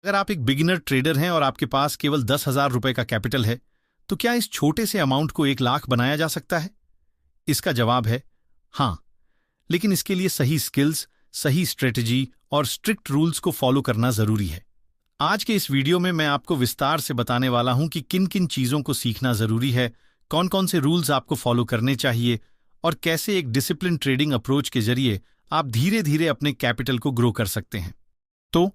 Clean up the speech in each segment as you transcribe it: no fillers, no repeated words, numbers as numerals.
अगर आप एक बिगिनर ट्रेडर हैं और आपके पास केवल 10,000 रुपए का कैपिटल है, तो क्या इस छोटे से अमाउंट को 1 लाख बनाया जा सकता है? इसका जवाब है हाँ, लेकिन इसके लिए सही स्किल्स, सही स्ट्रेटजी और स्ट्रिक्ट रूल्स को फॉलो करना जरूरी है। आज के इस वीडियो में मैं आपको विस्तार से बताने वाला हूं कि किन किन चीजों को सीखना जरूरी है, कौन कौन से रूल्स आपको फॉलो करने चाहिए और कैसे एक डिसिप्लिन ट्रेडिंग अप्रोच के जरिए आप धीरे धीरे अपने कैपिटल को ग्रो कर सकते हैं। तो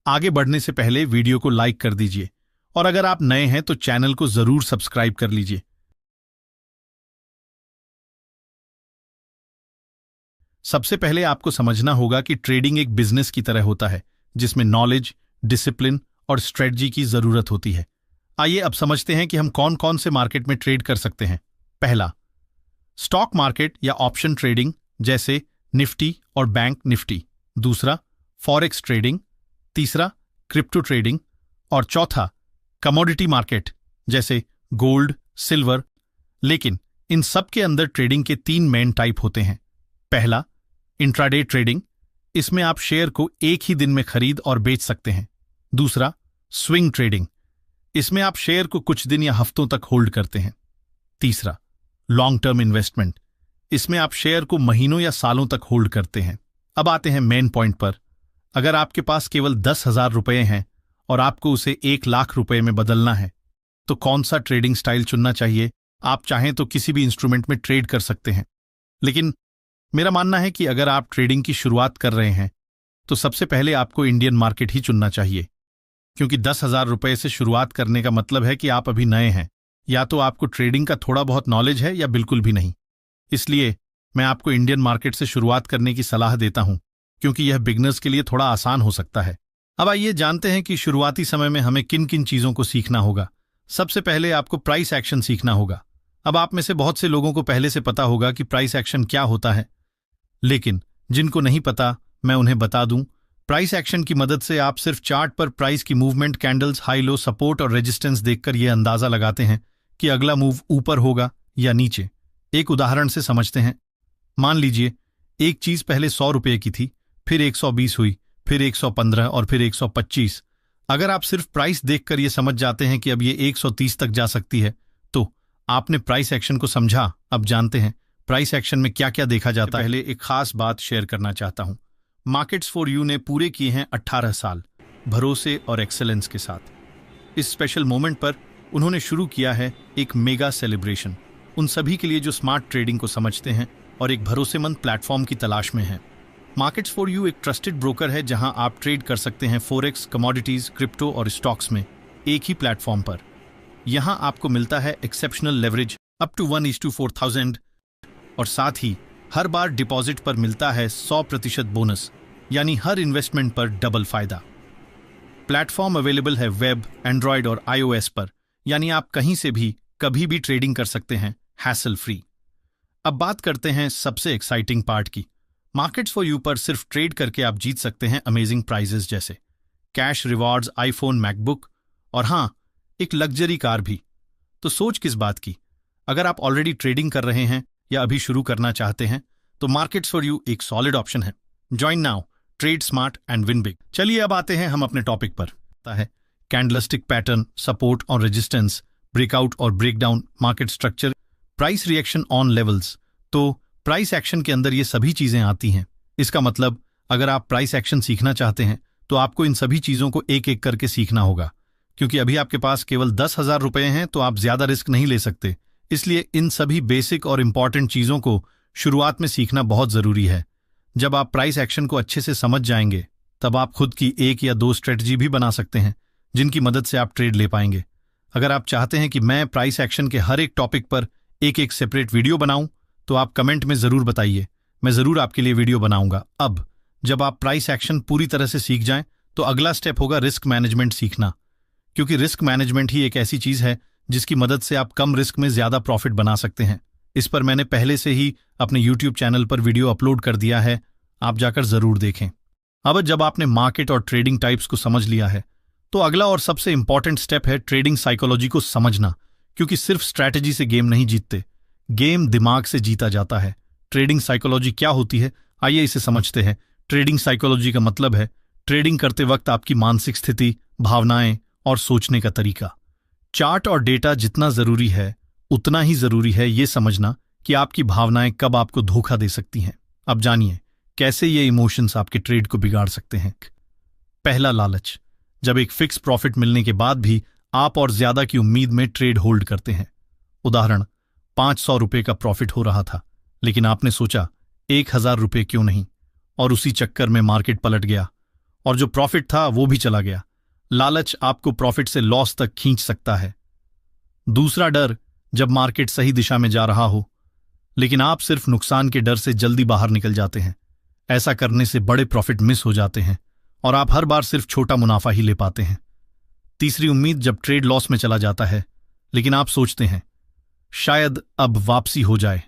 आगे बढ़ने से पहले वीडियो को लाइक कर दीजिए और अगर आप नए हैं तो चैनल को जरूर सब्सक्राइब कर लीजिए। सबसे पहले आपको समझना होगा कि ट्रेडिंग एक बिजनेस की तरह होता है जिसमें नॉलेज, डिसिप्लिन और स्ट्रेटजी की जरूरत होती है। आइए अब समझते हैं कि हम कौन कौन से मार्केट में ट्रेड कर सकते हैं। पहला, स्टॉक मार्केट या ऑप्शन ट्रेडिंग जैसे निफ्टी और बैंक निफ्टी। दूसरा, फॉरेक्स ट्रेडिंग। तीसरा, क्रिप्टो ट्रेडिंग। और चौथा, कमोडिटी मार्केट जैसे गोल्ड, सिल्वर। लेकिन इन सब के अंदर ट्रेडिंग के 3 मेन टाइप होते हैं। पहला, इंट्राडे ट्रेडिंग। इसमें आप शेयर को एक ही दिन में खरीद और बेच सकते हैं। दूसरा, स्विंग ट्रेडिंग। इसमें आप शेयर को कुछ दिन या हफ्तों तक होल्ड करते हैं। तीसरा, लॉन्ग टर्म इन्वेस्टमेंट। इसमें आप शेयर को महीनों या सालों तक होल्ड करते हैं। अब आते हैं मेन पॉइंट पर। अगर आपके पास केवल 10,000 रुपए हैं और आपको उसे 1 लाख रुपए में बदलना है, तो कौन सा ट्रेडिंग स्टाइल चुनना चाहिए? आप चाहें तो किसी भी इंस्ट्रूमेंट में ट्रेड कर सकते हैं, लेकिन मेरा मानना है कि अगर आप ट्रेडिंग की शुरुआत कर रहे हैं तो सबसे पहले आपको इंडियन मार्केट ही चुनना चाहिए, क्योंकि 10,000 रुपए से शुरुआत करने का मतलब है कि आप अभी नए हैं, या तो आपको ट्रेडिंग का थोड़ा बहुत नॉलेज है या बिल्कुल भी नहीं। इसलिए मैं आपको इंडियन मार्केट से शुरुआत करने की सलाह देता हूं, क्योंकि यह बिगनर्स के लिए थोड़ा आसान हो सकता है। अब आइए जानते हैं कि शुरुआती समय में हमें किन किन चीजों को सीखना होगा। सबसे पहले आपको प्राइस एक्शन सीखना होगा। अब आप में से बहुत से लोगों को पहले से पता होगा कि प्राइस एक्शन क्या होता है, लेकिन जिनको नहीं पता मैं उन्हें बता दूं। प्राइस एक्शन की मदद से आप सिर्फ चार्ट पर प्राइस की movement, candles, high low, support और रेजिस्टेंस देखकर यह अंदाजा लगाते हैं कि अगला मूव ऊपर होगा या नीचे। एक उदाहरण से समझते हैं। मान लीजिए एक चीज पहले 100 रुपए की थी, फिर 120 हुई, फिर 115 और फिर 125। अगर आप सिर्फ प्राइस देखकर यह समझ जाते हैं कि अब ये 130 तक जा सकती है, तो आपने प्राइस एक्शन को समझा। अब जानते हैं प्राइस एक्शन में क्या क्या देखा जाता है। पहले एक खास बात शेयर करना चाहता हूं। मार्केट्स फॉर यू ने पूरे किए हैं 18 साल भरोसे और एक्सेलेंस के साथ। इस स्पेशल मोमेंट पर उन्होंने शुरू किया है एक मेगा सेलिब्रेशन उन सभी के लिए जो स्मार्ट ट्रेडिंग को समझते हैं और एक भरोसेमंद प्लेटफॉर्म की तलाश में हैं। मार्केट्स फॉर यू एक ट्रस्टेड ब्रोकर है जहां आप ट्रेड कर सकते हैं फॉरेक्स, कमोडिटीज, क्रिप्टो और स्टॉक्स में एक ही प्लेटफॉर्म पर। यहां आपको मिलता है एक्सेप्शनल लेवरेज अप टू 1:4000 और साथ ही हर बार डिपॉजिट पर मिलता है 100% बोनस, यानी हर इन्वेस्टमेंट पर डबल फायदा। प्लेटफॉर्म अवेलेबल है वेब, एंड्रॉयड और iOS पर, यानी आप कहीं से भी कभी भी ट्रेडिंग कर सकते हैं, हैसल फ्री। अब बात करते हैं सबसे एक्साइटिंग पार्ट की। मार्केट्स फॉर यू पर सिर्फ ट्रेड करके आप जीत सकते हैं अमेजिंग प्राइजेस जैसे कैश रिवॉर्ड्स, आईफोन, मैकबुक और हाँ, एक लग्जरी कार भी। तो सोच किस बात की? अगर आप ऑलरेडी ट्रेडिंग कर रहे हैं या अभी शुरू करना चाहते हैं तो मार्केट्स फॉर यू एक सॉलिड ऑप्शन है। Join now, trade smart and win big. चलिए अब आते हैं हम अपने टॉपिक पर। कैंडलस्टिक पैटर्न, सपोर्ट और रेजिस्टेंस, ब्रेकआउट और breakdown, market structure, price reaction on levels. तो प्राइस एक्शन के अंदर ये सभी चीजें आती हैं। इसका मतलब अगर आप प्राइस एक्शन सीखना चाहते हैं तो आपको इन सभी चीजों को एक एक करके सीखना होगा, क्योंकि अभी आपके पास केवल 10,000 रुपए हैं तो आप ज्यादा रिस्क नहीं ले सकते। इसलिए इन सभी बेसिक और इंपॉर्टेंट चीजों को शुरुआत में सीखना बहुत जरूरी है। जब आप प्राइस एक्शन को अच्छे से समझ जाएंगे तब आप खुद की 1 या 2 स्ट्रेटजी भी बना सकते हैं जिनकी मदद से आप ट्रेड ले पाएंगे। अगर आप चाहते हैं कि मैं प्राइस एक्शन के हर एक टॉपिक पर एक एक सेपरेट वीडियो बनाऊं तो आप कमेंट में जरूर बताइए, मैं जरूर आपके लिए वीडियो बनाऊंगा। अब जब आप प्राइस एक्शन पूरी तरह से सीख जाएं तो अगला स्टेप होगा रिस्क मैनेजमेंट सीखना, क्योंकि रिस्क मैनेजमेंट ही एक ऐसी चीज है जिसकी मदद से आप कम रिस्क में ज्यादा प्रॉफिट बना सकते हैं। इस पर मैंने पहले से ही अपने YouTube चैनल पर वीडियो अपलोड कर दिया है, आप जाकर जरूर देखें। अब जब आपने मार्केट और ट्रेडिंग टाइप्स को समझ लिया है तो अगला और सबसे इंपॉर्टेंट स्टेप है ट्रेडिंग साइकोलॉजी को समझना, क्योंकि सिर्फ स्ट्रैटेजी से गेम नहीं जीतते, गेम दिमाग से जीता जाता है। ट्रेडिंग साइकोलॉजी क्या होती है, आइए इसे समझते हैं। ट्रेडिंग साइकोलॉजी का मतलब है ट्रेडिंग करते वक्त आपकी मानसिक स्थिति, भावनाएं और सोचने का तरीका। चार्ट और डेटा जितना जरूरी है उतना ही जरूरी है ये समझना कि आपकी भावनाएं कब आपको धोखा दे सकती हैं। अब जानिए कैसे ये इमोशंस आपके ट्रेड को बिगाड़ सकते हैं। पहला, लालच। जब एक फिक्स प्रॉफिट मिलने के बाद भी आप और ज्यादा की उम्मीद में ट्रेड होल्ड करते हैं। उदाहरण, 500 रुपये का प्रॉफिट हो रहा था, लेकिन आपने सोचा 1000 रुपये क्यों नहीं, और उसी चक्कर में मार्केट पलट गया और जो प्रॉफिट था वो भी चला गया। लालच आपको प्रॉफिट से लॉस तक खींच सकता है। दूसरा, डर। जब मार्केट सही दिशा में जा रहा हो लेकिन आप सिर्फ नुकसान के डर से जल्दी बाहर निकल जाते हैं। ऐसा करने से बड़े प्रॉफिट मिस हो जाते हैं और आप हर बार सिर्फ छोटा मुनाफा ही ले पाते हैं। तीसरी, उम्मीद। जब ट्रेड लॉस में चला जाता है लेकिन आप सोचते हैं शायद अब वापसी हो जाए,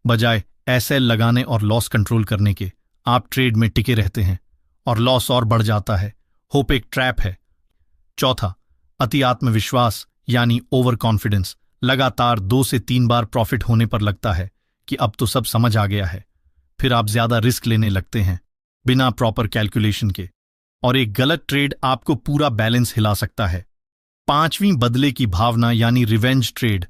बजाय एसएल लगाने और लॉस कंट्रोल करने के आप ट्रेड में टिके रहते हैं और लॉस और बढ़ जाता है। होप एक ट्रैप है। चौथा, अति आत्मविश्वास यानी ओवर कॉन्फिडेंस। लगातार 2 से 3 बार प्रॉफिट होने पर लगता है कि अब तो सब समझ आ गया है। फिर आप ज्यादा रिस्क लेने लगते हैं बिना प्रॉपर कैलकुलेशन के, और एक गलत ट्रेड आपको पूरा बैलेंस हिला सकता है। पांचवीं, बदले की भावना यानी रिवेंज ट्रेड।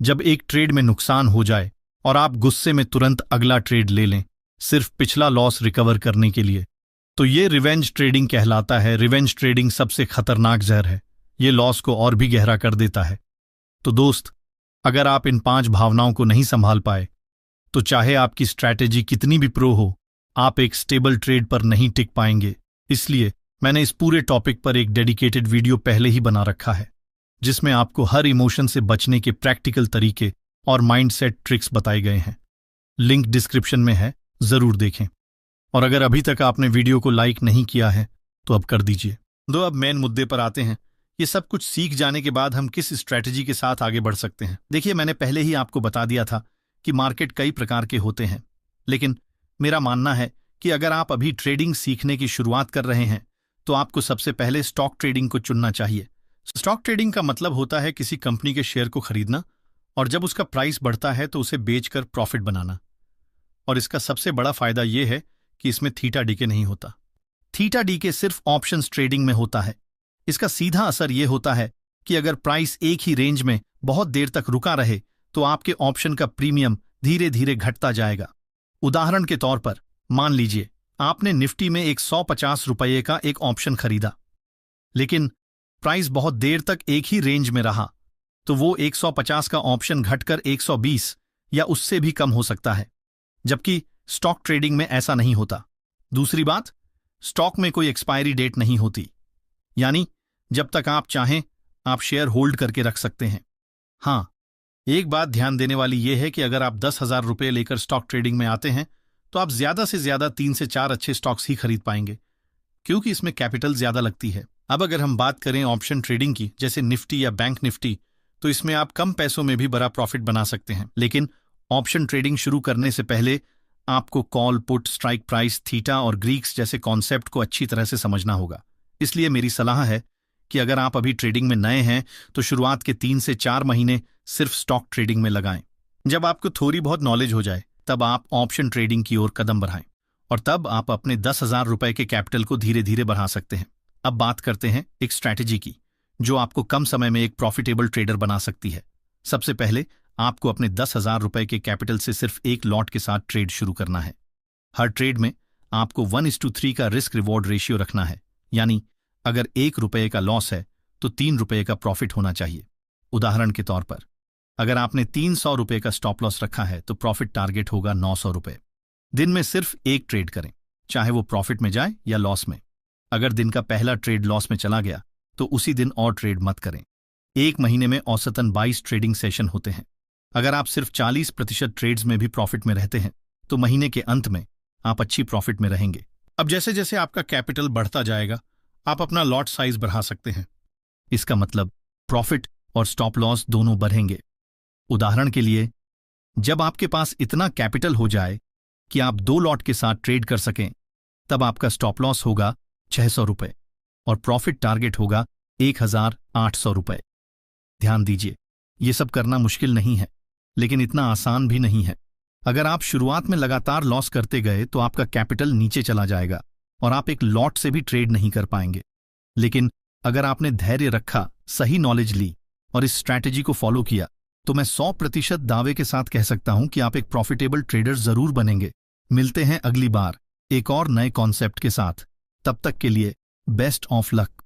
जब एक ट्रेड में नुकसान हो जाए और आप गुस्से में तुरंत अगला ट्रेड ले लें सिर्फ पिछला लॉस रिकवर करने के लिए, तो ये रिवेंज ट्रेडिंग कहलाता है। रिवेंज ट्रेडिंग सबसे खतरनाक जहर है, ये लॉस को और भी गहरा कर देता है। तो दोस्त, अगर आप इन 5 भावनाओं को नहीं संभाल पाए तो चाहे आपकी स्ट्रैटेजी कितनी भी प्रो हो, आप एक स्टेबल ट्रेड पर नहीं टिक पाएंगे। इसलिए मैंने इस पूरे टॉपिक पर एक डेडिकेटेड वीडियो पहले ही बना रखा है जिसमें आपको हर इमोशन से बचने के प्रैक्टिकल तरीके और माइंडसेट ट्रिक्स बताए गए हैं। लिंक डिस्क्रिप्शन में है, जरूर देखें। और अगर अभी तक आपने वीडियो को लाइक नहीं किया है तो अब कर दीजिए। अब मेन मुद्दे पर आते हैं। ये सब कुछ सीख जाने के बाद हम किस स्ट्रैटेजी के साथ आगे बढ़ सकते हैं। देखिए, मैंने पहले ही आपको बता दिया था कि मार्केट कई प्रकार के होते हैं, लेकिन मेरा मानना है कि अगर आप अभी ट्रेडिंग सीखने की शुरुआत कर रहे हैं तो आपको सबसे पहले स्टॉक ट्रेडिंग को चुनना चाहिए। स्टॉक ट्रेडिंग का मतलब होता है किसी कंपनी के शेयर को खरीदना और जब उसका प्राइस बढ़ता है तो उसे बेचकर प्रॉफिट बनाना। और इसका सबसे बड़ा फायदा यह है कि इसमें थीटा डीके नहीं होता। थीटा डीके सिर्फ ऑप्शंस ट्रेडिंग में होता है। इसका सीधा असर यह होता है कि अगर प्राइस एक ही रेंज में बहुत देर तक रुका रहे तो आपके ऑप्शन का प्रीमियम धीरे धीरे घटता जाएगा। उदाहरण के तौर पर मान लीजिए आपने निफ्टी में 150 रुपये का एक ऑप्शन खरीदा, लेकिन प्राइस बहुत देर तक एक ही रेंज में रहा तो वो 150 का ऑप्शन घटकर 120 या उससे भी कम हो सकता है, जबकि स्टॉक ट्रेडिंग में ऐसा नहीं होता। दूसरी बात, स्टॉक में कोई एक्सपायरी डेट नहीं होती, यानी जब तक आप चाहें आप शेयर होल्ड करके रख सकते हैं। हाँ, एक बात ध्यान देने वाली यह है कि अगर आप 10,000 रुपये लेकर स्टॉक ट्रेडिंग में आते हैं तो आप ज्यादा से ज्यादा 3 से 4 अच्छे स्टॉक्स ही खरीद पाएंगे, क्योंकि इसमें कैपिटल ज्यादा लगती है। अब अगर हम बात करें ऑप्शन ट्रेडिंग की, जैसे निफ्टी या बैंक निफ्टी, तो इसमें आप कम पैसों में भी बड़ा प्रॉफिट बना सकते हैं। लेकिन ऑप्शन ट्रेडिंग शुरू करने से पहले आपको call, put, strike price, theta और ग्रीक्स जैसे कॉन्सेप्ट को अच्छी तरह से समझना होगा। इसलिए मेरी सलाह है कि अगर आप अभी ट्रेडिंग में नए हैं तो शुरुआत के 3 से 4 महीने सिर्फ स्टॉक ट्रेडिंग में लगाएं। जब आपको थोड़ी बहुत नॉलेज हो जाए तब आप ऑप्शन ट्रेडिंग की ओर कदम बढ़ाएं, और तब आप अपने 10,000 रुपये के कैपिटल को धीरे धीरे बढ़ा सकते हैं। अब बात करते हैं एक स्ट्रैटेजी की जो आपको कम समय में एक प्रॉफिटेबल ट्रेडर बना सकती है। सबसे पहले आपको अपने 10,000 रुपये के कैपिटल से सिर्फ एक लॉट के साथ ट्रेड शुरू करना है। हर ट्रेड में आपको 1:3 का रिस्क रिवॉर्ड रेशियो रखना है, यानी अगर 1 रुपये का लॉस है तो 3 रुपये का प्रॉफिट होना चाहिए। उदाहरण के तौर पर अगर आपने 300 रुपये का स्टॉप लॉस रखा है तो प्रॉफिट टारगेट होगा 900 रुपये। दिन में सिर्फ एक ट्रेड करें, चाहे वो प्रॉफिट में जाए या लॉस में। अगर दिन का पहला ट्रेड लॉस में चला गया तो उसी दिन और ट्रेड मत करें। एक महीने में औसतन 22 ट्रेडिंग सेशन होते हैं। अगर आप सिर्फ 40% ट्रेड्स में भी प्रॉफिट में रहते हैं तो महीने के अंत में आप अच्छी प्रॉफिट में रहेंगे। अब जैसे जैसे आपका कैपिटल बढ़ता जाएगा आप अपना लॉट साइज बढ़ा सकते हैं। इसका मतलब प्रॉफिट और स्टॉप लॉस दोनों बढ़ेंगे। उदाहरण के लिए, जब आपके पास इतना कैपिटल हो जाए कि आप 2 लॉट के साथ ट्रेड कर सकें, तब आपका स्टॉप लॉस होगा 600 रुपये और प्रॉफिट टारगेट होगा 1,800 रुपये। ध्यान दीजिए, ये सब करना मुश्किल नहीं है, लेकिन इतना आसान भी नहीं है। अगर आप शुरुआत में लगातार लॉस करते गए तो आपका कैपिटल नीचे चला जाएगा और आप एक लॉट से भी ट्रेड नहीं कर पाएंगे। लेकिन अगर आपने धैर्य रखा, सही नॉलेज ली और इस स्ट्रैटेजी को फॉलो किया, तो मैं 100% दावे के साथ कह सकता हूं कि आप एक प्रॉफिटेबल ट्रेडर जरूर बनेंगे। मिलते हैं अगली बार एक और नए कॉन्सेप्ट के साथ। तब तक के लिए बेस्ट ऑफ लक।